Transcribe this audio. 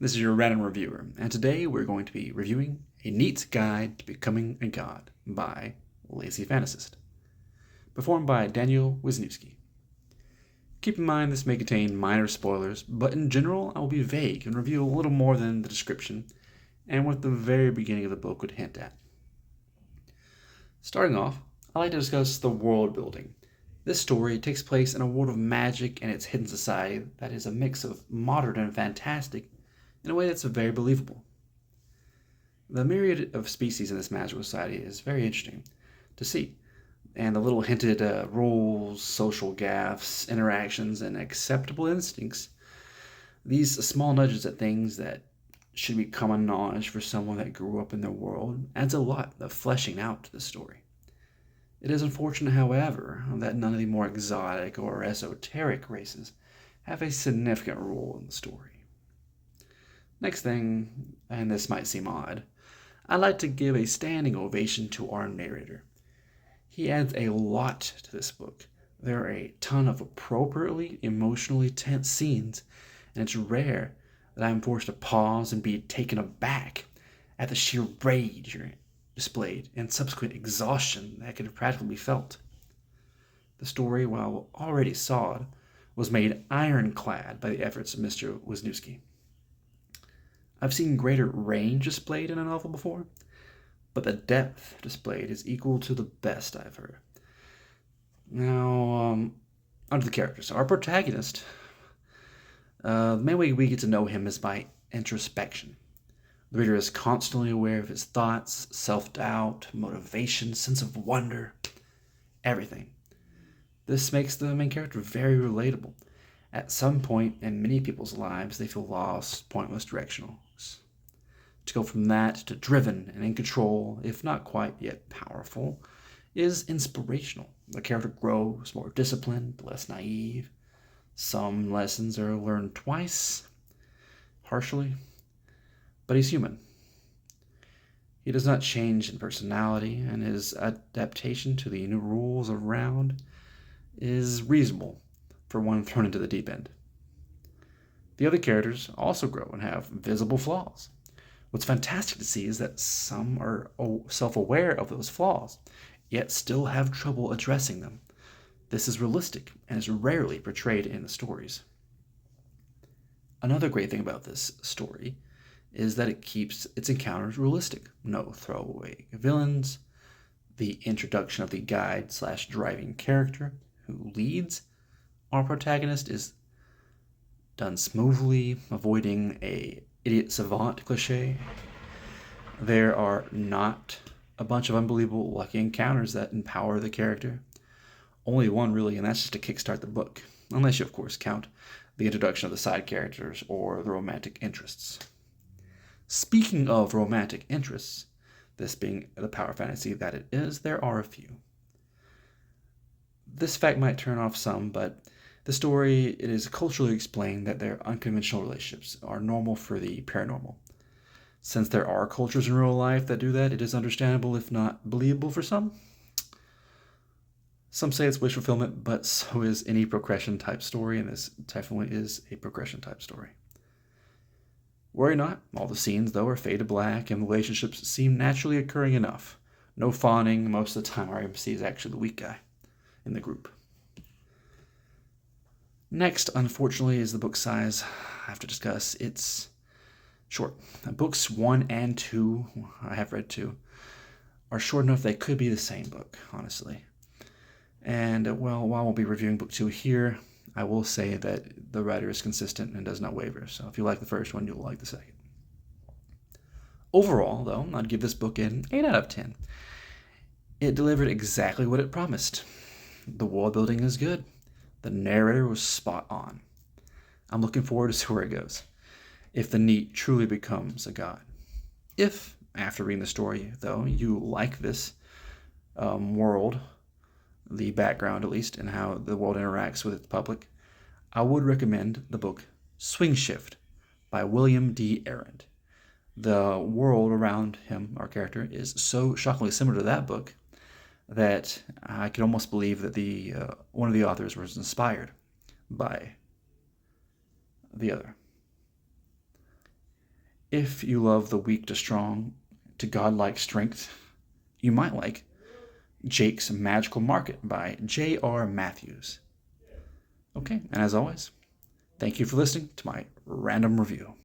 This is your random reviewer, and today we're going to be reviewing A Neat Guide to Becoming a God by Lazyfantasist, performed by Dainiel Wisniewski. Keep in mind this may contain minor spoilers, but in general I will be vague and review a little more than the description and what the very beginning of the book would hint at. Starting off, I like to discuss the world building. This story takes place in a world of magic and its hidden society that is a mix of modern and fantastic in a way that's very believable. The myriad of species in this magical society is very interesting to see, and the little hinted rules, social gaffes, interactions, and acceptable instincts, these small nudges at things that should be common knowledge for someone that grew up in their world, adds a lot of fleshing out to the story. It is unfortunate, however, that none of the more exotic or esoteric races have a significant role in the story. Next thing, and this might seem odd, I'd like to give a standing ovation to our narrator. He adds a lot to this book. There are a ton of appropriately emotionally tense scenes, and it's rare that I'm forced to pause and be taken aback at the sheer rage displayed and subsequent exhaustion that could practically be felt. The story, while already solid, was made ironclad by the efforts of Mr. Wisniewski. I've seen greater range displayed in a novel before, but the depth displayed is equal to the best I've heard. Now, onto the characters. Our protagonist, the main way we get to know him is by introspection. The reader is constantly aware of his thoughts, self-doubt, motivation, sense of wonder, everything. This makes the main character very relatable. At some point in many people's lives, they feel lost, pointless, directional. To go from that to driven and in control, if not quite yet powerful, is inspirational. The character grows more disciplined, less naive. Some lessons are learned twice, harshly, but he's human. He does not change in personality, and his adaptation to the new rules around is reasonable for one thrown into the deep end. The other characters also grow and have visible flaws. What's fantastic to see is that some are self-aware of those flaws, yet still have trouble addressing them. This is realistic and is rarely portrayed in the stories. Another great thing about this story is that it keeps its encounters realistic. No throwaway villains. The introduction of the guide/driving character who leads our protagonist is done smoothly, avoiding a idiot savant cliche. There are not a bunch of unbelievable lucky encounters that empower the character. Only one really, and that's just to kickstart the book, unless you of course count the introduction of the side characters or the romantic interests. Speaking of romantic interests, this being the power fantasy that it is, there are a few. This fact might turn off some, but the story, it is culturally explained that their unconventional relationships are normal for the paranormal. Since there are cultures in real life that do that, it is understandable if not believable for some. Some say it's wish fulfillment, but so is any progression type story, and this definitely is a progression type story. Worry not, all the scenes though are faded black and the relationships seem naturally occurring enough. No fawning, most of the time our MC is actually the weak guy in the group. Next, unfortunately, is the book size. I have to discuss. It's short. Books 1 and 2, I have read 2, are short enough they could be the same book, honestly. And, well, while we'll be reviewing book 2 here, I will say that the writer is consistent and does not waver. So if you like the first one, you'll like the second. Overall, though, I'd give this book an 8 out of 10. It delivered exactly what it promised. The world building is good. The narrator was spot on. I'm looking forward to see where it goes, if the Neat truly becomes a god. If, after reading the story, though, you like this world, the background at least, and how the world interacts with its public, I would recommend the book Swing Shift by William D. Arendt. The world around him, our character, is so shockingly similar to that book that I could almost believe that one of the authors was inspired by the other. If you love the weak to strong, to godlike strength, you might like Jake's Magical Market by J.R. Matthews. Okay, and as always, thank you for listening to my random review.